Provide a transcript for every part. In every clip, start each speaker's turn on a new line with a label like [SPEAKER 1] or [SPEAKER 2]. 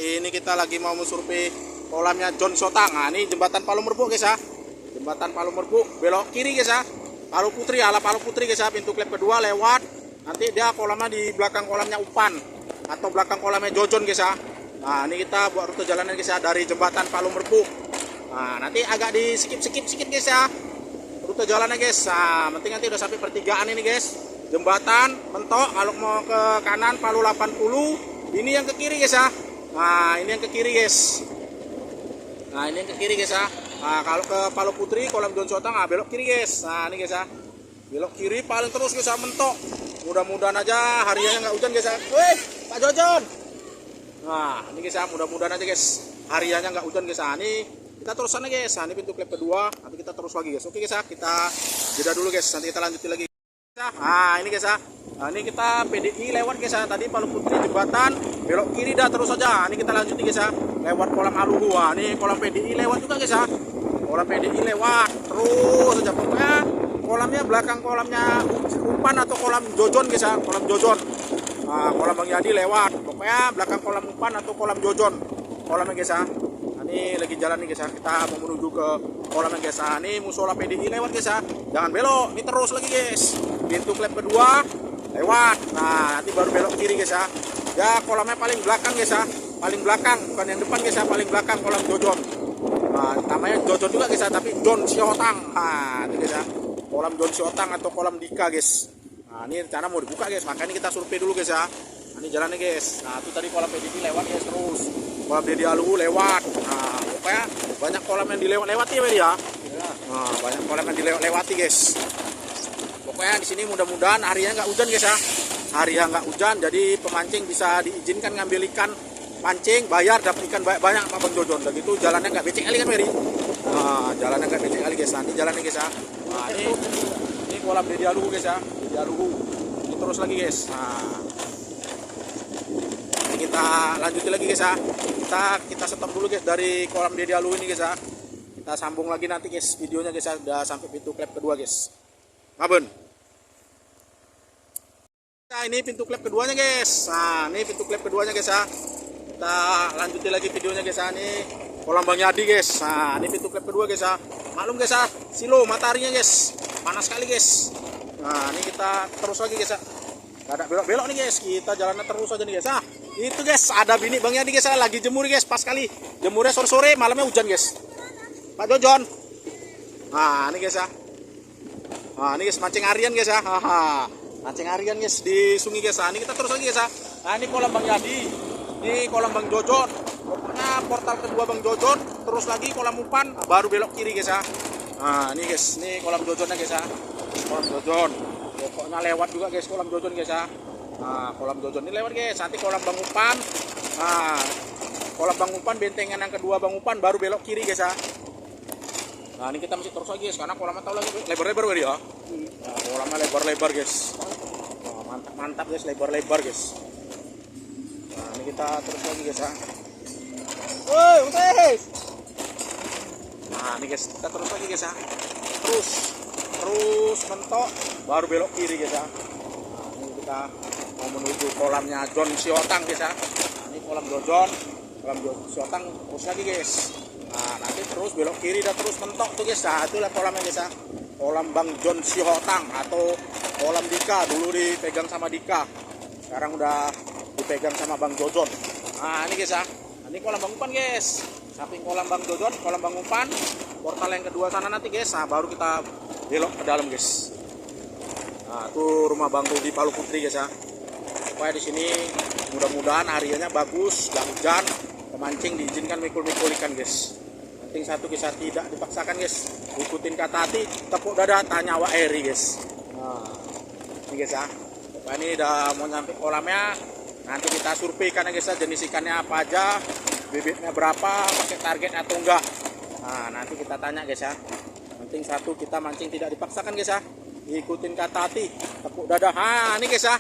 [SPEAKER 1] ya. Ini kita lagi mau mensurvei kolamnya John Syotang. Nah, ini jembatan Palu Merbuk guys ya. Jembatan Palu Merbuk belok kiri guys ya. Palu Putri, ala Palu Putri guys ya. Pintu klep kedua lewat. Nanti dia kolamnya di belakang kolamnya Upan atau belakang kolamnya Jojon guys ya. Nah, ini kita buat rute jalanan guys ya dari jembatan Palu Merbuk. Nah, nanti agak di skip guys ya. Rute jalannya guys. Nah, penting nanti udah sampai pertigaan ini guys. Jembatan mentok, kalau mau ke kanan Palu 80, ini yang ke kiri guys ya. Nah, ini yang ke kiri guys. Nah, ini yang ke kiri guys ya. Nah, kalau ke Palu Putri kolam John Syotang, belok kiri guys. Nah, ini guys ya. Belok kiri paling terus guys ya, mentok. Mudah-mudahan aja hariannya nggak hujan guys ya. Wih, Pak Jojon. Nah, ini guys ya, mudah-mudahan aja guys hariannya nggak hujan guys ya. Ini kita terus sana guys. Nah, ini pintu klep kedua, nanti kita terus lagi guys. Oke guys ya, kita jeda dulu guys, nanti kita lanjutin lagi. Nah, ini guys ya. Nah, ini kita PDI lewat guys ya. Tadi Palu Putri jembatan, belok kiri dah terus saja. Ini kita lanjutin guys ya. Lewat kolam Aluhu. Nah, ini kolam PDI lewat juga guys ya. Kolam PDI lewat terus saja, pokoknya kolamnya belakang kolamnya Umpan atau kolam Jojon guys ya. Kolam Jojon. Nah, kolam Bang Yadi lewat. Pokoknya belakang kolam Umpan atau kolam Jojon. Kolamnya guys ya. Ini lagi jalan nih guys ya, kita mau menuju ke kolamnya guys. Nah, ini musola PDI lewat guys ya, jangan belok, ini terus lagi guys. Pintu klep kedua lewat, nah nanti baru belok kiri guys ya. Ya kolamnya paling belakang guys ya, paling belakang, bukan yang depan guys ya, paling belakang kolam Jojon. Nah, namanya Jojon juga guys ya, tapi John Syotang. Nah, ini guys ya, kolam John Syotang atau kolam Dika guys. Nah, ini rencana mau dibuka guys, makanya kita survei dulu guys ya. Nah, ini jalannya guys. Nah, itu tadi kolam PDI lewat guys terus. Kolam Dedi Aluhu lewat. Nah, pokoknya banyak kolam yang dilewat-lewati ya. Nah, banyak kolam yang dilewat-lewati guys. Pokoknya di sini mudah-mudahan harinya nggak hujan guys ya. Harinya nggak hujan, jadi pemancing bisa diizinkan ngambil ikan pancing, bayar dapat ikan banyak sama Bang Jojon. Dan gitu jalannya nggak becek kali kan Mary. Nah, jalannya nggak becek kali guys. Nanti jalannya guys ya. Nah, ini kolam Dedi Aluhu guys ya. Dedi Aluhu. Ini terus lagi guys. Nah, kita lanjutin lagi guys ya. Kita stop dulu guys dari kolam Dedi Aluhu ini guys ya. Kita sambung lagi nanti guys videonya guys ya. Udah sampai pintu klep kedua guys. Ngaben. Nah, ini pintu klep keduanya guys. Nah, ini pintu klep keduanya guys ya. Kita lanjutin lagi videonya guys ya. Ini kolam Bang Yadi guys. Nah, ini pintu klep kedua guys ya. Maklum guys ya, silo mataharinya guys. Panas sekali guys. Nah, ini kita terus lagi guys ya. Gak ada belok-belok nih guys. Kita jalannya terus aja nih guys. Nah, itu guys, ada bini Bang Yadi guys, lagi jemur guys, pas kali jemurnya sore-sore, malamnya hujan guys. Pak Jojon. Nah, ini guys ya. Nah, ini guys mancing harian guys ya. Haha. Mancing harian guys di sungai guys. Nah, ini kita terus lagi guys ya. Nah, ini kolam Bang Yadi. Ini kolam Bang Jojon. Pokoknya portal kedua Bang Jojon, terus lagi kolam Umpan, baru belok kiri guys ya. Nah, ini guys, ini kolam Jojonnya guys ya. Kolam Jojon. Pokoknya lewat juga guys kolam Jojon guys ya. Nah, kolam Jojon ini lewat guys. Nanti kolam Bang Umpan. Nah, kolam Bang Umpan, bentengan yang kedua Bang Umpan, baru belok kiri guys ya. Nah, ini kita masih terus lagi guys, karena kolamnya tahu lagi lebar-lebar ya. Nah, kolamnya lebar-lebar guys. Nah, mantap guys, lebar-lebar guys. Nah, ini kita terus lagi guys ya. Woi, guys. Nah, ini guys, kita terus lagi guys ya. Terus mentok, baru belok kiri guys ya. Nah, ini kita mau menuju kolamnya John Syotang guys ya. Ini kolam Jojon, kolam John Syotang terus lagi guys. Nah, nanti terus belok kiri dan terus mentok tuh guys. Nah, itulah kolamnya guys ya. Kolam Bang John Syotang atau kolam Dika, dulu dipegang sama Dika. Sekarang udah dipegang sama Bang Jojon. Nah, ini guys ya. Ini kolam Bang Umpan guys. Samping kolam Bang Jojon, kolam Bang Umpan. Portal yang kedua sana nanti guys. Nah, baru kita belok ke dalam guys. Nah, itu rumah Bang Rudi Palu Putri guys ya. Pokoknya di sini mudah-mudahan hariannya bagus, gak hujan, pemancing diizinkan mikul-mikul ikan guys. Penting satu guys, tidak dipaksakan guys. Ikutin kata hati, tepuk dada, tanya Wak Eri guys. Nah, ini guys ya. Pokoknya ini udah mau nyampe kolamnya. Nanti kita survei kan guys ya, jenis ikannya apa aja, bibitnya berapa, pakai target atau enggak. Nah, nanti kita tanya guys ya. Penting satu, kita mancing tidak dipaksakan guys ya. Ikutin kata hati, tepuk dada. Nah, ini guys ya.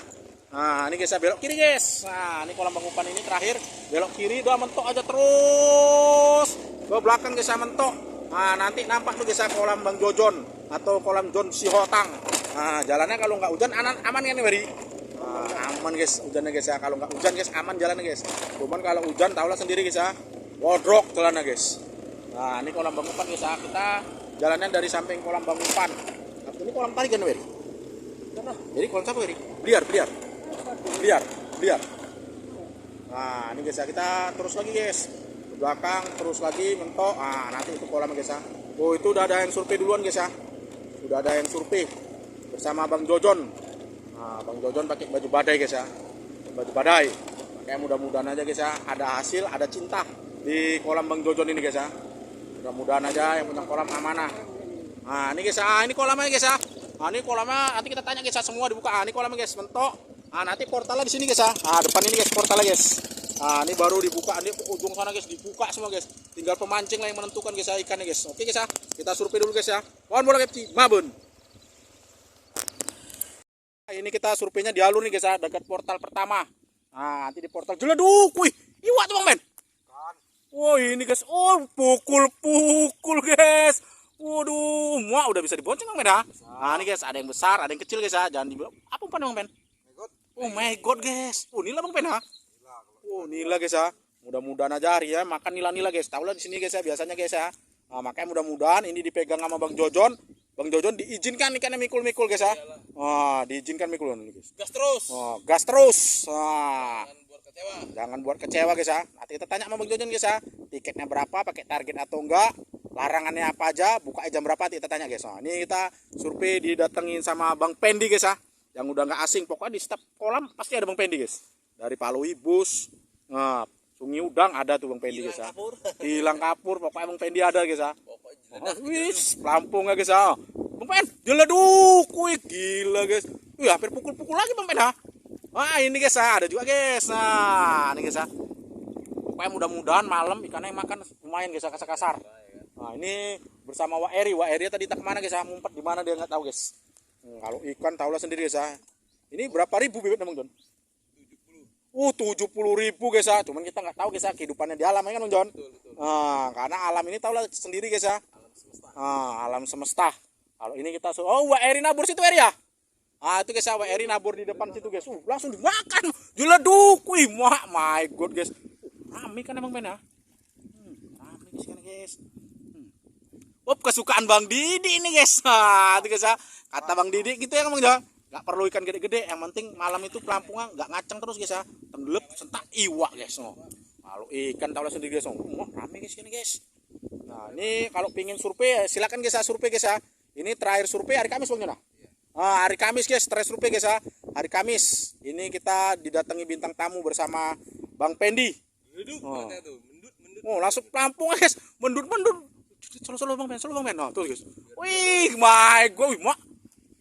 [SPEAKER 1] Nah, ini guys ya, belok kiri guys. Nah, ini kolam Bang Umpan ini terakhir, belok kiri, udah mentok aja terus ke belakang guys ya, mentok. Nah, nanti nampak tuh guys ya kolam Bang Jojon atau kolam John Syotang. Nah, jalannya kalau nggak hujan aman kan nih Bari. Nah, Aman guys hujannya guys ya. Kalau nggak hujan guys aman jalannya guys. Cuman kalau hujan tahulah sendiri guys ya. Wodrok jalannya guys. Nah ini kolam Bang Upan guys ya. Kita jalannya dari samping kolam Bang Upan. Ini kolam tadi kan Weri? Jadi kolam siapa Weri? Biar. Nah ini guys ya, kita terus lagi guys ke belakang, terus lagi mentok. Nah nanti itu kolam guys ya. Oh itu udah ada yang survei duluan guys ya. Sudah ada yang survei bersama Bang Jojon. Nah Bang Jojon pakai baju badai guys ya. Baju badai. Makanya mudah-mudahan aja guys ya ada hasil, ada cinta di kolam Bang Jojon ini guys ya. Mudah-mudahan aja yang punya kolam amanah. Nah ini guys ya, ini kolamnya guys ya. Nah ini kolamnya nanti kita tanya guys ya, semua dibuka. Nah, ini kolamnya guys mentok. Nah nanti portalnya di sini guys ya. Nah depan ini guys portalnya guys. Nah ini baru dibuka, ini ujung sana guys dibuka semua guys. Tinggal pemancing lah yang menentukan guys ya ikannya guys. Oke guys ya, kita survei dulu guys ya. Mohon bola kepci, mabun. Ini kita surveinya di alur nih guys ya, dekat portal pertama. Nah nanti di portal jeleduk, wih, iwak tuh Bang Ben. Oh ini guys, oh pukul guys. Waduh, muak udah bisa dibonceng Bang Ben ya. Nah ini guys, ada yang besar, ada yang kecil guys ya. Jangan dibilang apa umpan Bang Ben? Oh my god guys. Oh nila Bang Ben ya. Oh nila guys ya. Mudah-mudahan aja hari ya makan nila-nila guys. Tahu lah di sini guys ya biasanya guys ya. Nah, makanya mudah-mudahan ini dipegang sama Bang Jojon. Bang Jojon diizinkan ikannya mikul-mikul guys ya. Diizinkan mikul guys.
[SPEAKER 2] Gas terus.
[SPEAKER 1] Gas terus. Jangan buat kecewa guys ya. Nanti kita tanya sama Bang Jojon guys ya. Tiketnya berapa, pakai target atau enggak? Larangannya apa aja, buka jam berapa kita tanya guys. Nah, ini kita survei didatengin sama Bang Pendi guys ya. Yang udah nggak asing, pokoknya di setiap kolam pasti ada Bang Pendi guys. Dari Palui Bus, Sungai Udang ada tuh Bang Pendi guys ya. Hilang kapur, pokoknya Bang Pendi ada guys ya. Wis, Lampung guys ya. Bang Pen, jeleduk, wih gila guys. Wih hampir pukul-pukul lagi Bang Pen ha. Wah ini guys ya, ada juga guys. Nah ini guys ya. Pokoknya mudah-mudahan malam ikannya makan lumayan guys ya, kasar-kasar. Nah ini bersama Wak Eri tadi tak kemana guys ya, ngumpet di mana dia nggak tahu guys. Kalau ikan tahulah sendiri guys ya. Ini berapa ribu bibit Bang Jon? 70.000 guys ya. Cuman kita nggak tahu guys ya kehidupannya di alam ya kan Bang Jon. Nah, karena alam ini tahulah sendiri guys ya. Alam semesta. Kalau ini kita Wak Eri nabur situ Eri ya. Itu guys ya, Wak Eri nabur di depan situ guys. Langsung dimakan. Jeleduk. Wih, my god guys. Rame kan Bang Ben ya. Rame guys kan guys. Kesukaan Bang Didi ini guys. Itu guys ya. Kata Bang Didi gitu ya Bang Jon. Gak perlu ikan gede-gede, yang penting malam itu pelampungnya nggak ngaceng terus guys ya. Tenggelam sentak iwak guys. Kalau ikan tahulah sendiri guys. Rame guys ini guys. Nah ini kalau pingin survei silakan guys ya, survei guys ya. Ini terakhir survei hari Kamis Bang Jon. Hari Kamis guys, terakhir survei guys ya. Hari Kamis. Ini kita didatangi bintang tamu bersama Bang Pendi. Langsung pelampung guys. Mendut. Solo Bang Ben. Tuh guys. Wih, my god, mak.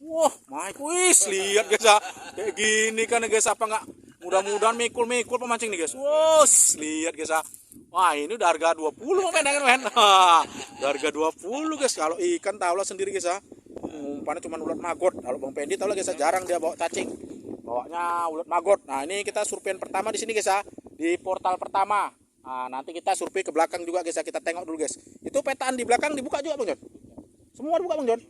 [SPEAKER 1] Wah, my god, lihat guys ya. Kayak gini kan guys, apa enggak? Mudah-mudahan mikul pemancing nih guys. Wah, lihat guys ya. Wah, ini udah harga 20 Bang Ben. Udah harga 20 guys. Kalau ikan tahulah sendiri guys ya. Umpannya cuma ulat maggot. Kalau Bang Pendi tahulah guys ya, jarang dia bawa cacing. Bawanya ulat maggot. Nah, ini kita surveian pertama di sini guys ya. Di portal pertama. Nah, nanti kita survei ke belakang juga guys ya, kita tengok dulu guys. Itu petaan di belakang dibuka juga Bang Jon? Semua dibuka Bang Jon?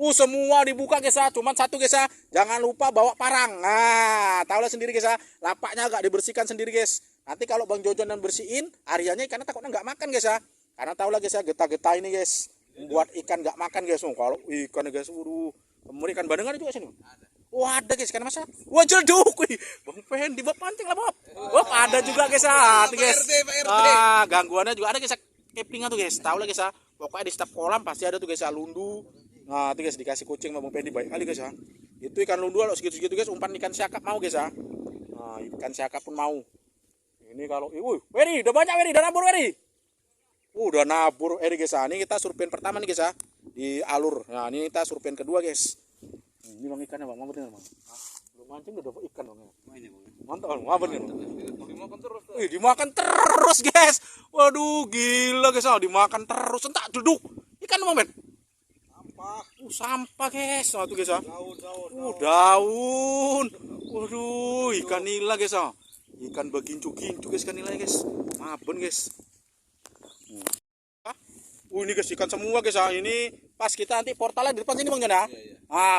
[SPEAKER 1] Semua dibuka guys ya, cuman satu guys ya, jangan lupa bawa parang. Nah, tahulah sendiri guys ya, lapaknya agak dibersihkan sendiri guys. Nanti kalau Bang Jojon dan bersihin, hariannya ikannya takutnya nggak makan guys ya. Karena tahulah guys ya, getah-getah ini guys, membuat ikan nggak makan guys. Kalau ikan guys, kemudian ikan bandeng ada juga sini. Ada guys, ikan masak. Jeleduk, Bang Pen dibawa pancing lah Bob. Ada juga guys ya, guys. Gangguannya juga ada guys, kepingnya tuh guys. Tahu lah guys ya, pokoknya di setiap kolam pasti ada tuh guys ya, lundu. Nah, itu guys dikasih kucing sama Bang Pendi baik kali guys ya. Itu ikan lundu kalau segitu-segitu guys, umpan ikan siakap mau guys ya. Nah, ikan siakap pun mau. Ini kalau, Weri, udah banyak Weri, udah nabur Weri. Udah nabur Weri guys ya. Ini kita surveian pertama nih guys ya, di alur. Nah, ini kita surveian kedua guys. Ini Bang ikannya Bang, mau bener Bang. Belum mancing udah dapat ikan Bang. Mantap Bang, mau bener. Dimakan terus guys. Waduh, gila guys, dimakan terus. Entak duduk. Ikan Bang Ben. Sampah guys. Tuh guys ya. Daun. Waduh, ikan nila guys. Ikan begincu-gincu guys, ikan nila guys. Mabon guys. Ini guys ikan semua guys ya. Ini pas kita nanti portalnya di depan sini Bang Jon ya.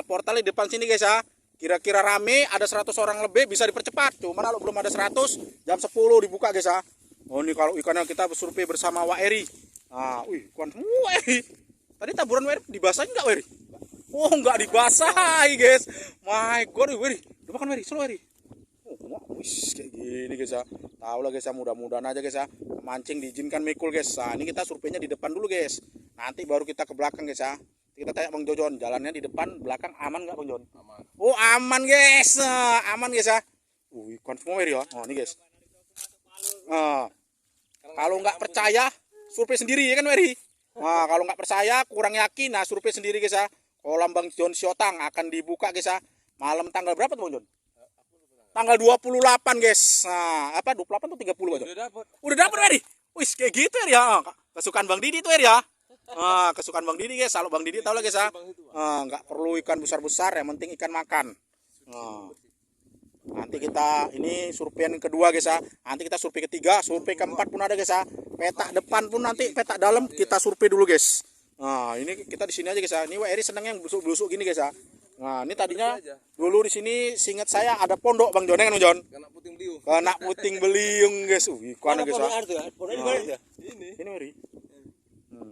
[SPEAKER 1] Portalnya di depan sini guys ya. kira-kira rame, ada 100 orang lebih bisa dipercepat. Cuman kalau belum ada 100, jam 10 dibuka guys ya. Oh ini kalau ikannya kita survei bersama Wak Eri. Nah, wih, ikan semua Eri. Tadi taburan Wak Eri dibasahin enggak Wak Eri? Oh, enggak dibasahi guys. My God, Wak Eri. Udah makan Wak Eri, slow Wak Eri. Oh, wis kayak gini guys ya. Tahu lah guys ya, mudah-mudahan aja guys ya. Mancing diizinkan mikul guys. Nah, ini kita surveinya di depan dulu guys. Nanti baru kita ke belakang guys ya. Kita tanya Bang Jojon, jalannya di depan, belakang aman nggak Bang Jon? Aman. Oh aman guys, aman guys ya. Ikan semua ya. Oh ini guys. Kalau nggak percaya, survei sendiri ya kan Weri. Nah, kalau nggak percaya, kurang yakin, nah survei sendiri guys ya. Kolam Bang Jon Siotang akan dibuka guys ya. Malam tanggal berapa tuh Bang Jon? Tanggal 28 guys. Nah, apa 28 tuh 30 aja. Udah dapet Weri. Wih kayak gitu ya. Kesukaan Bang Didi tuh ya. Kesukaan Bang Didi guys. Kalau Bang Didi tahu lah guys ya. Nggak perlu ikan besar-besar, yang penting ikan makan. Nanti kita ini survei yang kedua guys ya. Nanti kita survei ketiga, survei keempat pun ada guys ya. Petak depan pun nanti, petak dalam kita survei dulu guys. Nah, ini kita di sini aja guys ya. Ini Wak Eri seneng yang busuk-busuk gini guys ya. Nah, ini tadinya dulu di sini seingat saya ada pondok Bang Jon kan Bang Jon? Kena puting beliung guys. Ikan guys ya. Ini Weri.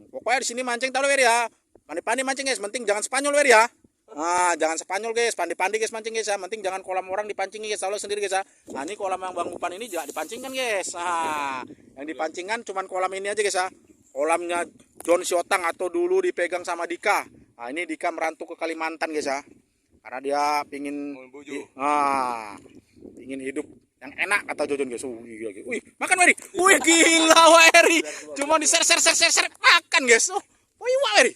[SPEAKER 1] Pokoknya di sini mancing tahu Weri ya. Pandai-pandai mancing guys, penting jangan Spanyol Weri ya. Nah, jangan Spanyol guys, pandai-pandai guys mancing guys ya. Penting jangan kolam orang dipancing guys, tahu sendiri guys ya. Nah, ini kolam yang Bang Bupan ini juga dipancingkan guys. Nah, yang dipancingan cuman kolam ini aja guys ya. Kolamnya Jon Siotang atau dulu dipegang sama Dika. Nah, ini Dika merantau ke Kalimantan guys ya. Karena dia pingin pingin hidup yang enak kata Jojon guys. Wih, makan Weri. Wih, gila Weri. Cuma di ser makan guys. Wih, Weri.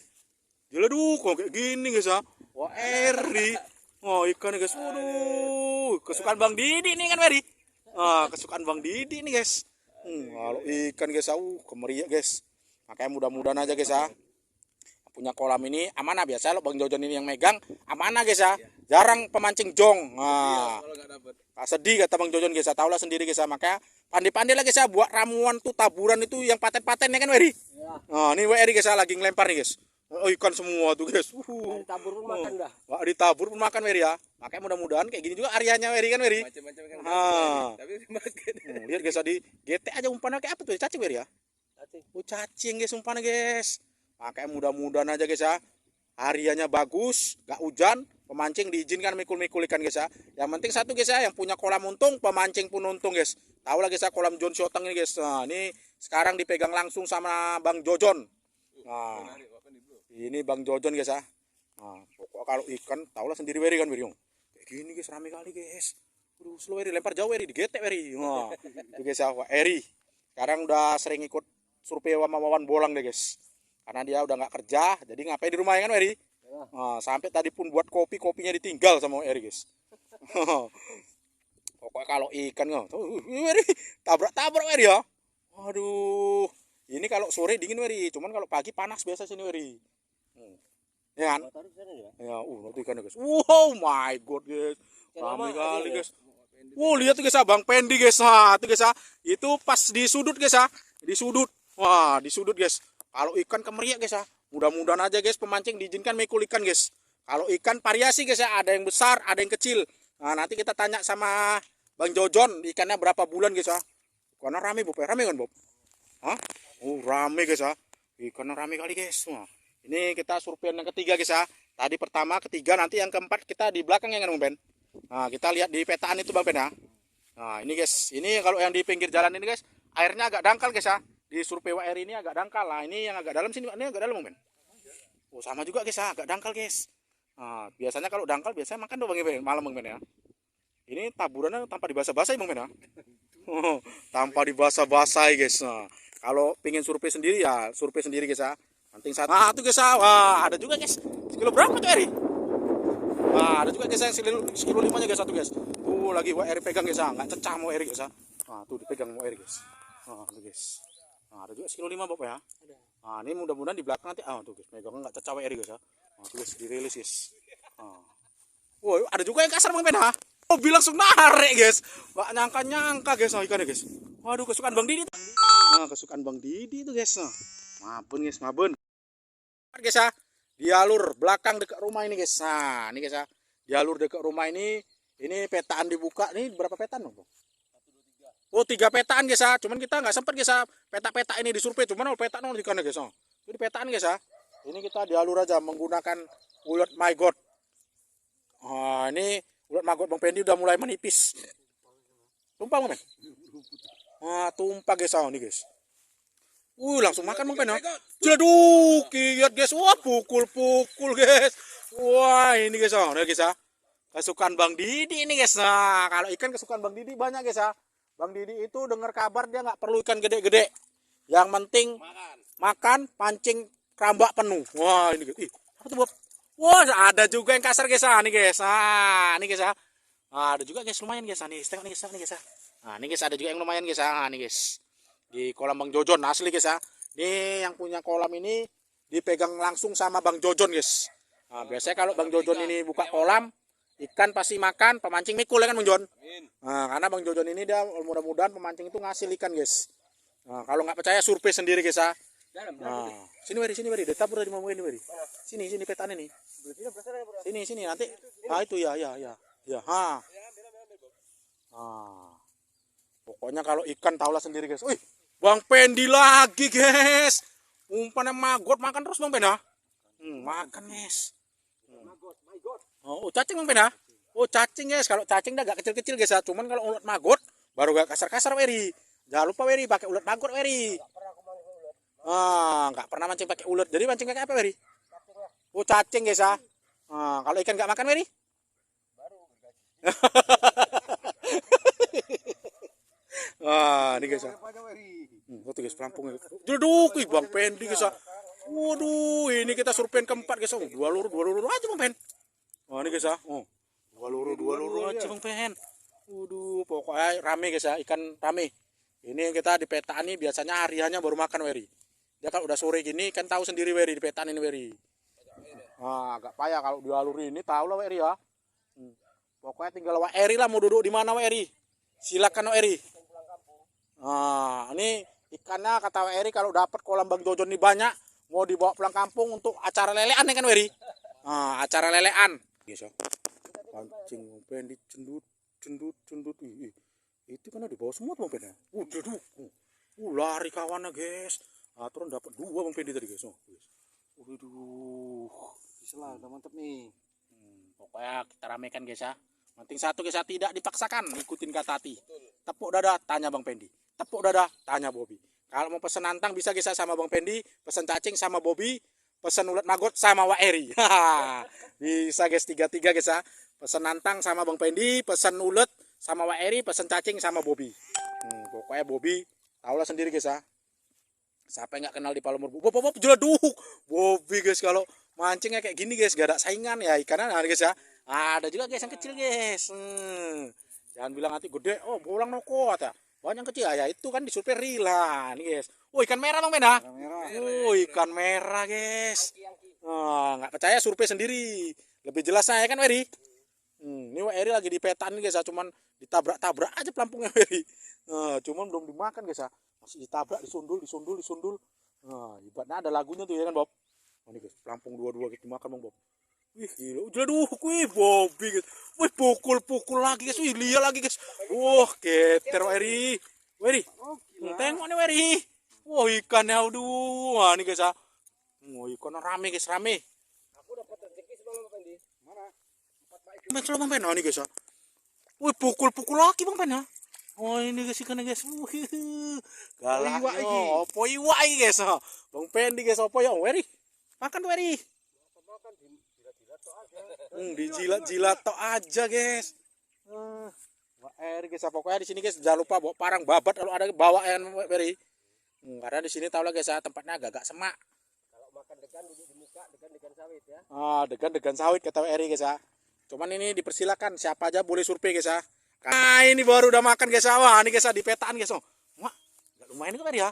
[SPEAKER 1] Gila kok kayak gini guys ya. Weri. Oh, ikan guys. Waduh, kesukaan Bang Didi nih kan Weri. Kesukaan Bang Didi nih guys. Kalau ikan guys, kemeriak guys. Makanya mudah-mudahan aja guys ya. Punya kolam ini amanah, biasa lo Bang Jojon ini yang megang amanah guys ya. Jarang pemancing jong. Sedih kata Bang Jojon guys ya, tahulah sendiri guys ya. Makanya pandai-pandai lah guys ya buat ramuan tuh, taburan itu yang paten-paten ya kan Weri. Nah, ini Weri guys ya lagi ngelempar nih guys. Oh, ikan semua tuh guys.
[SPEAKER 2] Ditabur pun makan dah.
[SPEAKER 1] Ditabur pun makan Weri ya. Makanya mudah-mudahan kayak gini juga areanya Weri kan Weri.
[SPEAKER 2] Macam-macam kan. Tapi
[SPEAKER 1] lihat guys ya, di GT aja umpannya kayak apa tuh? Cacing Weri ya. Cacing guys umpannya guys. Makanya mudah-mudahan aja guys ya. Hariannya bagus, gak hujan, pemancing diizinkan mikul-mikul ikan guys ya. Yang penting satu guys ya, yang punya kolam untung, pemancing pun untung guys. Tahu lah guys ya kolam Jon Siotang ini guys. Nah, ini sekarang dipegang langsung sama Bang Jojon. Nah, ini Bang Jojon guys ya. Nah, pokok kalau ikan tahu lah sendiri Weri kan Weri. Kayak gini guys, rame kali guys. Slow Weri, lempar jauh Weri, digetek Weri. Nah, itu guys ya, Weri. Sekarang udah sering ikut survei sama Wawan Bolang deh guys. Karena dia udah nggak kerja, jadi ngapain di rumah ya kan Weri? Nah, sampai tadi pun buat kopinya ditinggal sama Weri guys. Pokoknya kalau ikan Weri tabrak Weri ya. Waduh, ini kalau sore dingin Weri, cuman kalau pagi panas biasa sini Weri. Ya kan? Ya, nanti ikan guys. Wow, my God guys, ramai kali guys. Lihat tuh guys ya, Bang Pendi guys. Nah, tuh guys ya, itu pas di sudut guys ya, di sudut. Wah, di sudut guys. Kalau ikan kemeriak guys ya, mudah-mudahan aja guys pemancing diizinkan mikul ikan guys. Kalau ikan variasi guys ya, ada yang besar, ada yang kecil. Nah, nanti kita tanya sama Bang Jojon ikannya berapa bulan guys ya. Karena rame Bob, rame kan Bob? Rame guys ya. Ikannya rame kali guys. Wah, ini kita survei yang ketiga guys ya. Tadi pertama, ketiga, nanti yang keempat kita di belakang ya kan Bang Ben. Nah, kita lihat di petaan itu Bang Ben ya. Nah, ini guys, ini kalau yang di pinggir jalan ini guys, airnya agak dangkal guys ya. Di survei WR ini agak dangkal lah. Ini yang agak dalam sini, ini agak dalam Bang Ben. Sama juga guys ya, agak dangkal guys. Nah, biasanya kalau dangkal biasanya makan tuh Bang Ben, malam Bang Ben ya. Ini taburannya tanpa dibasah-basahi Bang Ben ya. Tanpa dibasah-basahi guys. Nah, kalau pengen survei sendiri ya, survei sendiri guys ya. Penting satu. Nah, tuh guys ya. Wah, ada juga guys. Sekilo berapa tuh Eri? Nah, ada juga guys yang sekilo 5 nya guys satu guys. Lagi WR pegang guys ya, enggak cecah mau Eri guys ya. Nah, tuh dipegang mau Eri guys. Nah, tuh guys. Nah, ada juga sekilo 5 Bob ya. Nah, ini mudah-mudahan di belakang nanti tuh guys, megangnya enggak cecah WR guys ya. Nah, tuh guys dirilis guys. Ada juga yang kasar Bang Ben ha. Langsung narik guys. Enggak nyangka guys ikannya guys. Waduh, kesukaan Bang Didi. Nah, kesukaan Bang Didi itu guys. Mabun guys, mabun. Guys ya. Di alur belakang dekat rumah ini guys. Nah, ini guys ya. jalur dekat rumah ini petaan dibuka nih berapa petaan bang? Oh 3 petaan guys ya, cuman kita nggak sempat guys ya peta-peta ini disurvei, cuman peta nol di kana guys ya. Jadi petaan guys ya. Ini kita dialur aja menggunakan ulet my god. Nah, ini ulet my god Bang Pendi udah mulai menipis. Tumpah Bang Pen. Nah, tumpah guys nih guys. Langsung makan Bang Pen. Jaduk, kiat guys. Wah, pukul-pukul guys. Wah, ini guys nah guys ya. Kesukaan Bang Didi ini guys. Nah, kalau ikan kesukaan Bang Didi banyak guys ya. Bang Didi itu dengar kabar dia nggak perlu ikan gede-gede. Yang penting makan pancing kerambak penuh. Wah, ini guys. Apa tuh Bob? Wah, ada juga yang kasar guys. Nih guys. Nah, ini guys ya. Nah, ada juga guys lumayan guys. Nih, tengok nih guys. Nah, ini guys ada juga yang lumayan guys. Nah, nih guys. Di kolam Bang Jojon asli guys ya. Ini yang punya kolam ini dipegang langsung sama Bang Jojon guys. Nah, biasanya kalau Bang Jojon ini buka kolam, ikan pasti makan, pemancing mikul ya kan Bang Jon? Nah, karena Bang Jojon ini dia mudah-mudahan pemancing itu ngasih ikan guys. Nah, kalau nggak percaya survei sendiri guys ya. Nah, sini beri, ditabur dari mau ini beri. Sini petaan ini. Sini nanti. Ah itu ya. Ha. Nah, pokoknya kalau ikan taulah sendiri guys. Wih, Bang Pendi lagi guys. Umpannya maggot makan terus Bang Pen ya. Makan guys. Oh, cacing Bang Pen ya. Oh, cacing guys. Kalau cacing dah agak kecil-kecil guys ya. Cuman kalau ulet maggot baru gak kasar-kasar Weri. Jangan lupa Weri pakai ulet maggot Weri. Nggak pernah mancing pakai ulet. Jadi mancing pakai apa Weri? Oh, cacing guys ya. Kalau ikan nggak makan Weri? Ini guys ya. Tuh guys pelampung. Jeduk, Bang Pendi guys ya. Waduh, ini kita survei keempat guys. Dua luru aja Bang Pen. Ini guys ya. Dua luru aja Bang Pen. Waduh, pokoknya rame guys ya, ikan rame. Ini kita di petaan ini biasanya hariannya baru makan Weri. Dia kalau udah sore gini kan tahu sendiri Weri di petaan ini Weri. Agak payah kalau dialuri ini tahu lah Weri ya. Pokoknya tinggal Weri lah mau duduk di mana Weri. Silakan Weri. Ini ikannya kata Weri kalau dapat kolam Bang Jojon ini banyak mau dibawa pulang kampung untuk acara lelean ya kan Weri. Acara lelean. Guys ya. Pancing Bang Pendi cendut. Itu kan di bawah semua Bang Pendi. Lari kawannya guys. Turun dapat 2 Bang Pendi tadi guys. Waduh. Bisa lah, udah mantap nih. Pokoknya kita ramekan guys ya. Penting satu guys ya, tidak dipaksakan, ikutin kata hati. Tepuk dada, tanya Bang Pendi. Tepuk dada, tanya Bobby. Kalau mau pesen nantang bisa guys ya sama Bang Pendi, pesen cacing sama Bobby, pesen ulet maggot sama Wak Eri. Bisa guys 3-3 guys ya. Pesen nantang sama Bang Pendi, pesen ulet sama Wak Eri, pesen cacing sama Bobby. Pokoknya Bobby tahulah sendiri guys ya. Siapa yang nggak kenal di Palomerbu? Bob jeladuk. Bobby guys kalau mancingnya kayak gini guys, gak ada saingan ya ikannya guys ya. Ada juga guys yang kecil guys. Jangan bilang nanti gede, oh bolang noko kata. Banyak kecil ya itu kan disurvei rila nih guys. Ikan merah Bang Pen. Ikan merah guys. Nggak percaya survei sendiri. Lebih jelas saya kan Weri. Ini Weri lagi di petaan nih guys ya, cuman ditabrak aja pelampungnya Weri. Cuman belum dimakan guys ya. Masih ditabrak, disundul. Ibaratnya ada lagunya tuh ya kan Bob. Ini guys, pelampung 2-2 kita makan Bang Bob. Wih, gila. Wih, Bobby guys. Wih, pukul lagi guys. Wih, lihat lagi guys. Wah, keter Weri. Tengok nih Weri. Wah, ikannya aduh. Wah, ini guys ya. Wah, ikannya rame guys, rame.
[SPEAKER 2] Aku dapat rezeki sebelum Bang Pendi. Mana? 4
[SPEAKER 1] Bang Pen, nih guys ya. Wih, pukul lagi Bang Pen ya. Oh, ini guys ikannya guys. Galaknya. Opo iwa iki guys. Bang Pendi guys, opo ya Weri. Makan Weri.
[SPEAKER 2] Makan jilat-jilat tok aja.
[SPEAKER 1] Dijilat-jilat tok aja guys. Wah, guys, pokoknya di sini guys jangan lupa bawa parang babat kalau ada bawa yang Weri. Karena di sini tahu lah guys ya, tempatnya agak semak.
[SPEAKER 2] Kalau makan degan duduk di muka, degan sawit ya.
[SPEAKER 1] Degan sawit kata Weri guys ya. Cuman ini dipersilakan siapa aja boleh survei guys ya. Nah, ini baru udah makan guys ya. Wah, ini guys ya di petaan guys. Wah, lumayan juga Weri ya.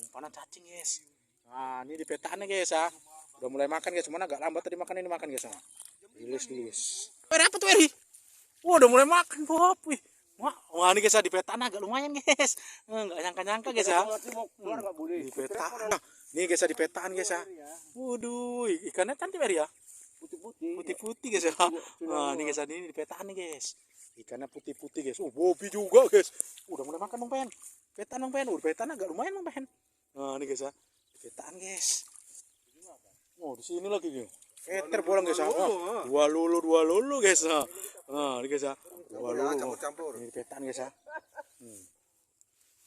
[SPEAKER 1] Panas cacing guys. Nah, ini di petaannya guys ya. Udah mulai makan guys, cuman agak lambat tadi makan guys. Rilis. Weri apa tuh Weri? Wah, udah mulai makan Bob. Wah, ini guys ya di petaan agak lumayan guys. Enggak nyangka guys ya. Di petaan. Nah, ini guys ya di petaan guys ya. Waduh, ikannya cantik Weri ya.
[SPEAKER 2] Putih-putih.
[SPEAKER 1] Putih-putih guys ya. Nah, ini guys, ini di petaan nih guys. Ikannya putih-putih guys. Bobi juga guys. Udah mulai makan Bang Pen. Petaan Bang Pen. Udah petaan agak lumayan Bang Pen. Nah, ini guys ya. Di petaan guys. Oh, di sini lagi guys. Peter bolong guys ya. Dua lulu guys. Nah, ini guys ya. Dua lulu.
[SPEAKER 2] Campur-campur.
[SPEAKER 1] Ini di petaan guys ya.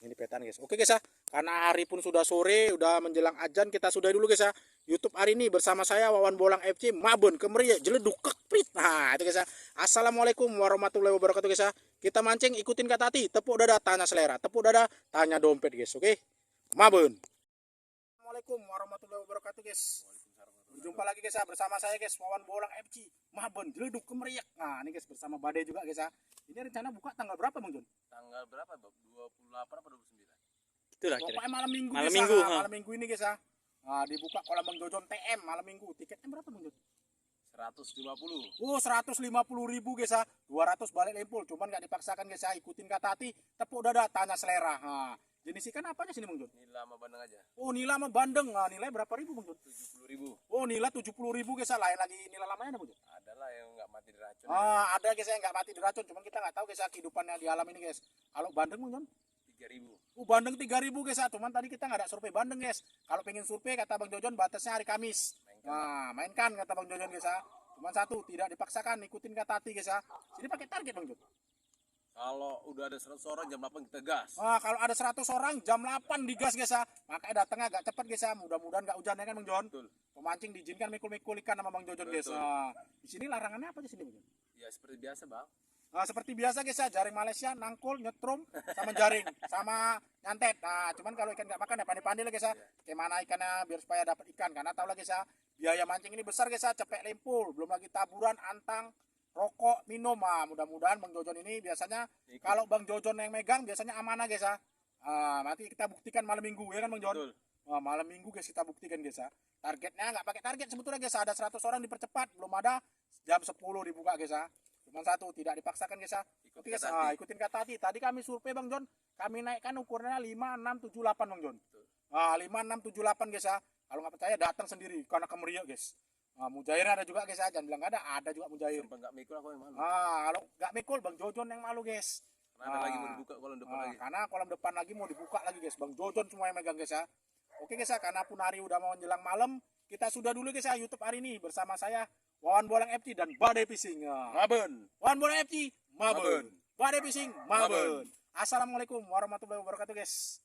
[SPEAKER 1] Ini petan guys. Oke guys ya, karena hari pun sudah sore, udah menjelang azan, kita sudah dulu guys ya. YouTube hari ini bersama saya Wawan Bolang FC Mabon Kemeriak Jeleduk Kekprit. Nah itu guys ya. Assalamualaikum warahmatullahi wabarakatuh guys ya. Kita mancing, ikutin kata hati. Tepuk dada, tanya selera. Tepuk dada, tanya dompet guys. Oke, Mabon. Assalamualaikum warahmatullahi wabarakatuh guys. Berjumpa lagi guys ya, bersama saya guys Wawan Bolang FC Mabon Jeleduk Kemeriak. Nah ini guys bersama Bade juga guys ya. Ini rencana buka tanggal berapa Bang Jon?
[SPEAKER 2] Tanggal berapa, Bob? 28 apa 29?
[SPEAKER 1] Itulah
[SPEAKER 2] Pokoknya malam minggu
[SPEAKER 1] malam
[SPEAKER 2] guys,
[SPEAKER 1] minggu,
[SPEAKER 2] malam minggu ini guys ya. Nah, dibuka kolam Bang Jojon TM malam minggu. Tiketnya berapa Bang Jon?
[SPEAKER 1] 150.
[SPEAKER 2] Oh, 150.000 guys ya. 200 balik lempul. Cuman nggak dipaksakan guys ya. Ikutin kata hati, tepuk dada, tanya selera. Nah, jenis ikan apanya sini Bang Jon?
[SPEAKER 1] Nila sama bandeng aja.
[SPEAKER 2] Oh, nila sama bandeng. Nah, nilai berapa ribu Bang Jon?
[SPEAKER 1] 70.000.
[SPEAKER 2] Oh, nila 70.000 guys ya. Lain lagi nila lamanya Bang Jon?
[SPEAKER 1] Adalah yang nggak mati diracun.
[SPEAKER 2] Ada guys yang nggak mati diracun. Cuman kita nggak tahu guys ya kehidupannya di alam ini guys. Kalau bandeng Bang Jon?
[SPEAKER 1] 3.000.
[SPEAKER 2] Bandeng 3.000 guys ya. Cuman tadi kita nggak ada survei bandeng guys. Kalau pengen survei kata Bang Jojon batasnya hari Kamis. Nah, mainkan kata Bang Jojon guys ya. Cuman satu, tidak dipaksakan, ikutin kata hati guys ya. Sini pakai target Bang Jon.
[SPEAKER 1] Kalau udah ada 100 orang jam 8 kita gas.
[SPEAKER 2] Nah, kalau ada 100 orang jam 8 digas guys ya. Makanya datangnya agak cepat guys ya. Mudah-mudahan nggak hujan ya kan Bang Jon.
[SPEAKER 1] Betul.
[SPEAKER 2] Pemancing diizinkan mikul-mikul ikan sama Bang Jojon guys.
[SPEAKER 1] Betul.
[SPEAKER 2] Nah, di sini larangannya apa sih sini Bang Jon?
[SPEAKER 1] Ya seperti biasa bang.
[SPEAKER 2] Nah, seperti biasa guys ya, jaring Malaysia, nangkul, nyetrum, sama jaring, sama nyantet. Nah, cuman kalau ikan nggak makan ya pandai-pandai lah guys ya. Gimana ikannya biar supaya dapat ikan. Karena tahu lah guys ya, biaya mancing ini besar guys ya, cepek lempul, belum lagi taburan, antang, rokok, minum. Nah, mudah-mudahan Bang Jojon ini biasanya, kalau Bang Jojon yang megang biasanya amanah guys ya. Nanti kita buktikan malam minggu ya kan Bang Jon?
[SPEAKER 1] Betul.
[SPEAKER 2] Malam minggu guys kita buktikan guys ya. Targetnya nggak pakai target sebetulnya guys, ada 100 orang dipercepat, belum ada jam 10 dibuka guys ya. Cuma satu, tidak dipaksakan guys ya. Ikutin kata hati. Tadi kami survei Bang Jon, kami naikkan ukurannya 5, 6, 7, 8 Bang Jon. 5, 6, 7, 8 guys ya. Kalau nggak percaya datang sendiri karena Kemeriak guys. Mujair ada juga guys ya. Jangan bilang nggak ada juga mujair.
[SPEAKER 1] Sampai nggak mikul aku yang malu.
[SPEAKER 2] Kalau nggak mikul Bang Jojon yang malu guys.
[SPEAKER 1] Karena ada lagi mau dibuka kolam depan lagi.
[SPEAKER 2] Karena kolam depan lagi mau dibuka lagi guys. Bang Jojon semua yang megang guys ya. Oke guys ya, karena pun hari udah mau menjelang malam, kita sudah dulu guys ya YouTube hari ini bersama saya Wawan Bolang FC dan Bade Fishing.
[SPEAKER 1] Mabon.
[SPEAKER 2] Wawan Bolang FC, Mabon.
[SPEAKER 1] Mabon.
[SPEAKER 2] Bade Fishing, Mabon. Assalamualaikum warahmatullahi wabarakatuh guys.